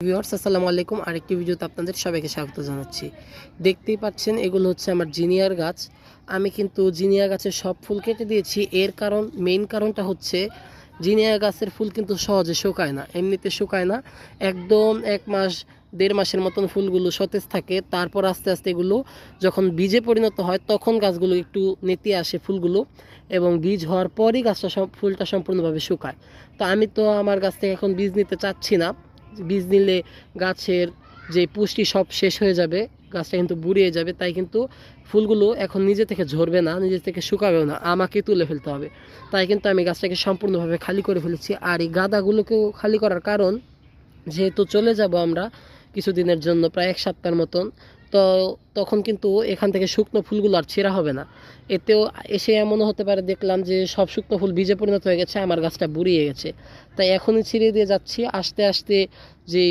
Viewers আসসালামু আলাইকুম। আরেকটি ভিডিওতে আপনাদের সবাইকে স্বাগত জানাচ্ছি। দেখতেই পাচ্ছেন এগুলো হচ্ছে আমার জিনিয়ার গাছ। আমি কিন্তু জিনিয়া গাছের সব ফুল কেটে দিয়েছি। এর মেইন কারণটা হচ্ছে জিনিয়া গাছের ফুল কিন্তু সহজে শুকায় না, এমনিতে শুকায় না। একদম 1 মাস 1.5 মাসের মতন ফুলগুলো সতেজ থাকে। তারপর আস্তে আস্তে এগুলো যখন বীজে পরিণত হয় তখন গাছগুলো একটু নেতিয়ে আসে ফুলগুলো, এবং বীজ হওয়ার পরই গাছটা ফুলটা সম্পূর্ণভাবে শুকায়। তো আমি তো আমার গাছ থেকে এখন বীজ নিতে চাচ্ছি না। বীজ নিলে গাছের যে পুষ্টি সব শেষ হয়ে যাবে, গাছটা কিন্তু বুড়িয়ে যাবে। তাই কিন্তু ফুলগুলো এখন নিজে থেকে ঝরবে না, নিজে থেকে শুকাবেও না, আমাকে তুলে ফেলতে হবে। তাই কিন্তু আমি গাছটাকে সম্পূর্ণভাবে খালি করে ফেলেছি। আর এই গাদাগুলোকেও খালি করার কারণ, যেহেতু চলে যাব আমরা কিছুদিনের জন্য, প্রায় 1 সপ্তাহের মতন, তো তখন কিন্তু এখান থেকে শুকনো ফুলগুলো আর ছেঁড়া হবে না। এতেও এসে এমনও হতে পারে, দেখলাম যে সব শুকনো ফুল বীজে পরিণত হয়ে গেছে, আমার গাছটা বুড়িয়ে গেছে। তাই এখনই ছিঁড়ে দিয়ে যাচ্ছি। আস্তে আস্তে যে